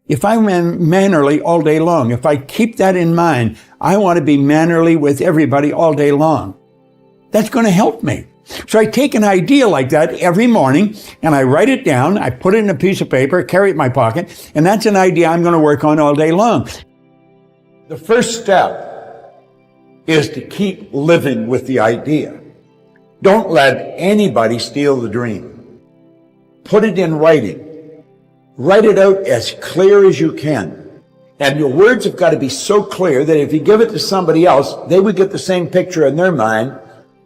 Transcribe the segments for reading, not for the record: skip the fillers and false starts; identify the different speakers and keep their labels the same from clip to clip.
Speaker 1: If I'm mannerly all day long, if I keep that in mind, I want to be mannerly with everybody all day long. That's going to help me. So I take an idea like that every morning and I write it down. I put it in a piece of paper, carry it in my pocket, and that's an idea I'm going to work on all day long. The first step is to keep living with the idea. Don't let anybody steal the dream. Put it in writing. Write it out as clear as you can. And your words have got to be so clear that if you give it to somebody else, they would get the same picture in their mind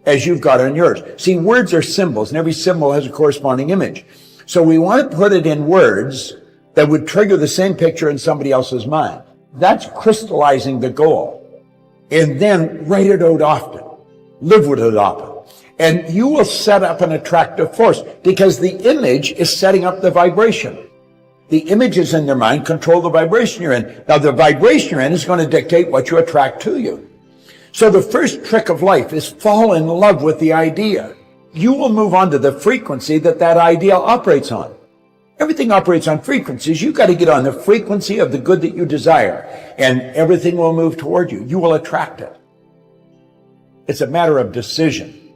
Speaker 1: as you've got on yours. See, words are symbols, and every symbol has a corresponding image. So we want to put it in words that would trigger the same picture in somebody else's mind. That's crystallizing the goal. And then write it out often. Live with it often. And you will set up an attractive force because the image is setting up the vibration. The images in their mind control the vibration you're in. Now, the vibration you're in is going to dictate what you attract to you. So the first trick of life is fall in love with the idea. You will move on to the frequency that that idea operates on. Everything operates on frequencies. You've got to get on the frequency of the good that you desire, and everything will move toward you. You will attract it. It's a matter of decision.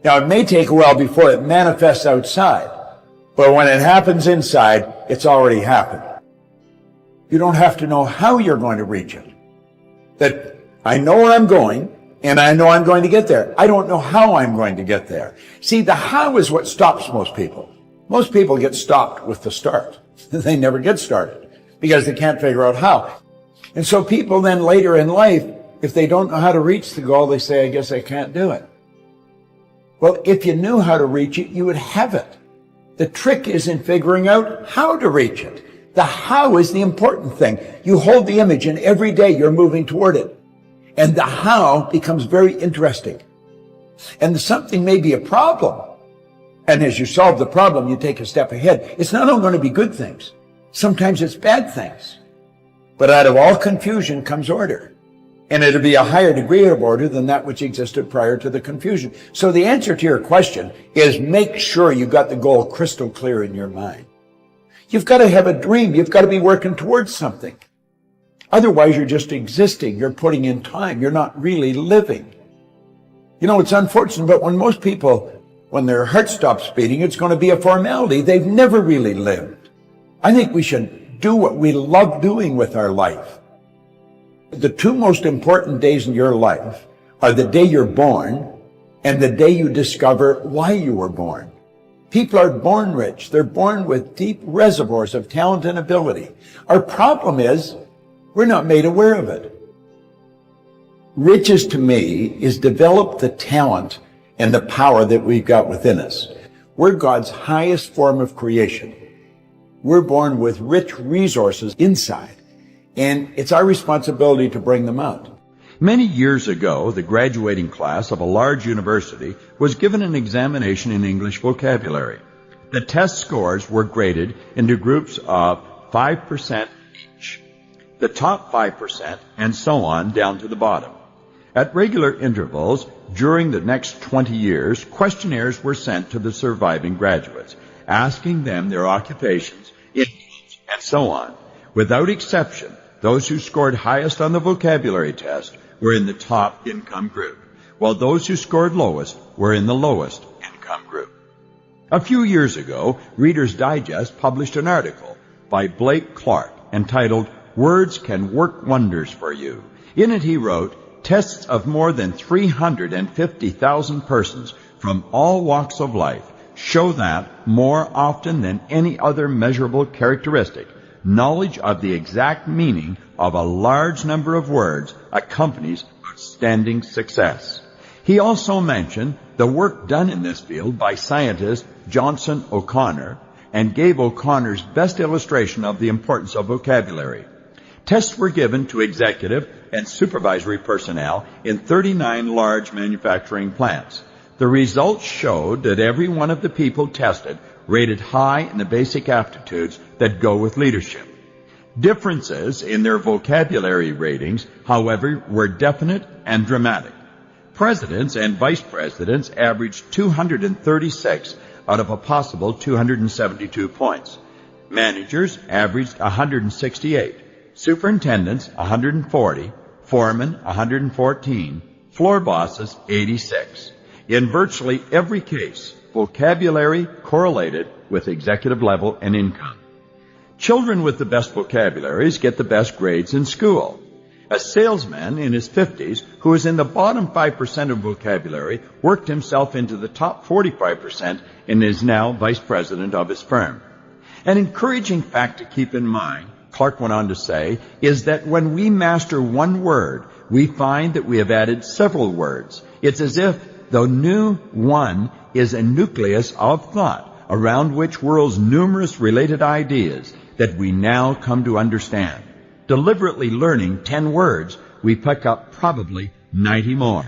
Speaker 1: Now, it may take a while before it manifests outside, but when it happens inside, it's already happened. You don't have to know how you're going to reach it. That I know where I'm going, and I know I'm going to get there. I don't know how I'm going to get there. See, the how is what stops most people. Most people get stopped with the start. They never get started because they can't figure out how. And so people then later in life, if they don't know how to reach the goal, they say, I guess I can't do it. Well, if you knew how to reach it, you would have it. The trick is in figuring out how to reach it. The how is the important thing. You hold the image, and every day you're moving toward it. And the how becomes very interesting. And something may be a problem. And as you solve the problem, you take a step ahead. It's not all going to be good things. Sometimes it's bad things. But out of all confusion comes order. And it'll be a higher degree of order than that which existed prior to the confusion. So the answer to your question is make sure you got the goal crystal clear in your mind. You've got to have a dream. You've got to be working towards something. Otherwise, you're just existing. You're putting in time. You're not really living. You know, it's unfortunate, but when most people, when their heart stops beating, it's going to be a formality. They've never really lived. I think we should do what we love doing with our life. The two most important days in your life are the day you're born and the day you discover why you were born. People are born rich. They're born with deep reservoirs of talent and ability. Our problem is we're not made aware of it. Riches to me is develop the talent and the power that we've got within us. We're God's highest form of creation. We're born with rich resources inside, and it's our responsibility to bring them out.
Speaker 2: Many years ago, the graduating class of a large university was given an examination in English vocabulary. The test scores were graded into groups of 5% each, the top 5%, and so on down to the bottom. At regular intervals, during the next 20 years, questionnaires were sent to the surviving graduates, asking them their occupations, incomes, and so on. Without exception, those who scored highest on the vocabulary test were in the top income group, while those who scored lowest were in the lowest income group. A few years ago, Reader's Digest published an article by Blake Clark entitled, "Words Can Work Wonders for You." In it he wrote, tests of more than 350,000 persons from all walks of life show that, more often than any other measurable characteristic, knowledge of the exact meaning of a large number of words accompanies outstanding success. He also mentioned the work done in this field by scientist Johnson O'Connor and gave O'Connor's best illustration of the importance of vocabulary. Tests were given to executive and supervisory personnel in 39 large manufacturing plants. The results showed that every one of the people tested rated high in the basic aptitudes that go with leadership. Differences in their vocabulary ratings, however, were definite and dramatic. Presidents and vice presidents averaged 236 out of a possible 272 points. Managers averaged 168, superintendents 140, foremen 114, floor bosses 86. In virtually every case, vocabulary correlated with executive level and income. Children with the best vocabularies get the best grades in school. A salesman in his 50s who was in the bottom 5% of vocabulary worked himself into the top 45% and is now vice president of his firm. An encouraging fact to keep in mind, Clark went on to say, is that when we master one word, we find that we have added several words. It's as if the new one is a nucleus of thought around which whirls numerous related ideas that we now come to understand. Deliberately learning 10 words, we pick up probably 90 more,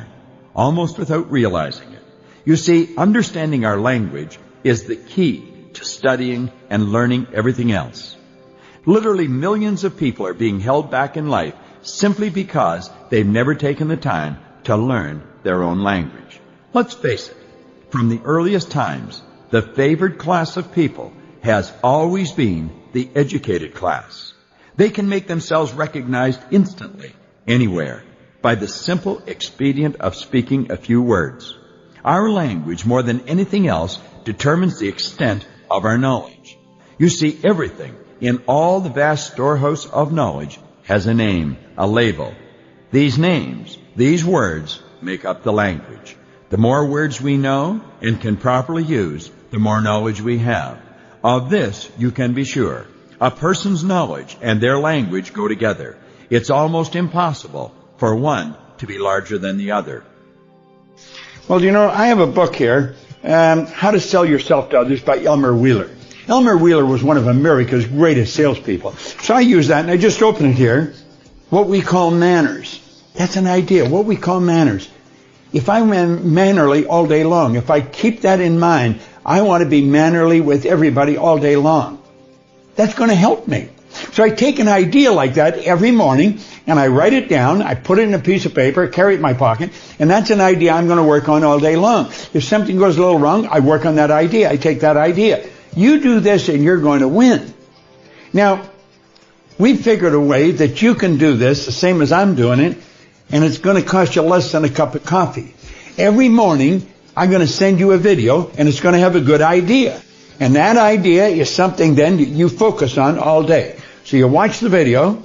Speaker 2: almost without realizing it. You see, understanding our language is the key to studying and learning everything else. Literally millions of people are being held back in life simply because they've never taken the time to learn their own language. Let's face it, from the earliest times, the favored class of people has always been the educated class. They can make themselves recognized instantly, anywhere, by the simple expedient of speaking a few words. Our language, more than anything else, determines the extent of our knowledge. You see, everything in all the vast storehouse of knowledge has a name, a label. These names, these words, make up the language. The more words we know and can properly use, the more knowledge we have. Of this you can be sure. A person's knowledge and their language go together. It's almost impossible for one to be larger than the other.
Speaker 1: Well, I have a book here, How to Sell Yourself to Others by Elmer Wheeler. Elmer Wheeler was one of America's greatest salespeople. So I use that, and I just open it here. What we call manners. That's an idea, what we call manners. If I'm mannerly all day long, if I keep that in mind, I want to be mannerly with everybody all day long. That's going to help me. So I take an idea like that every morning, and I write it down, I put it in a piece of paper, carry it in my pocket, and that's an idea I'm going to work on all day long. If something goes a little wrong, I work on that idea. I take that idea. You do this and you're going to win. Now, we figured a way that you can do this the same as I'm doing it, and it's going to cost you less than a cup of coffee. Every morning, I'm going to send you a video, and it's going to have a good idea. And that idea is something then you focus on all day. So you watch the video,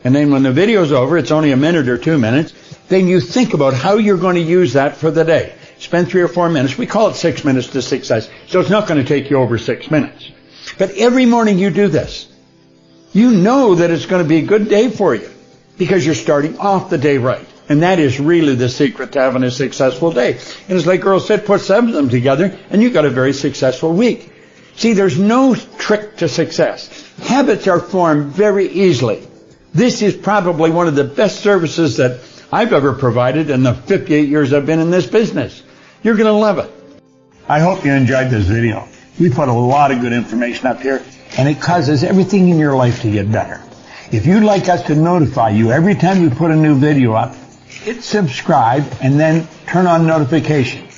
Speaker 1: and then when the video's over, it's only a minute or 2 minutes, then you think about how you're going to use that for the day. Spend 3 or 4 minutes. We call it 6 minutes to success. So it's not going to take you over 6 minutes. But every morning you do this. You know that it's going to be a good day for you because you're starting off the day right. And that is really the secret to having a successful day. And it's like Earl said, put 7 of them together and you got a very successful week. See, there's no trick to success. Habits are formed very easily. This is probably one of the best services that I've ever provided in the 58 years I've been in this business. You're going to love it. I hope you enjoyed this video. We put a lot of good information up here, and it causes everything in your life to get better. If you'd like us to notify you every time we put a new video up, hit subscribe and then turn on notifications.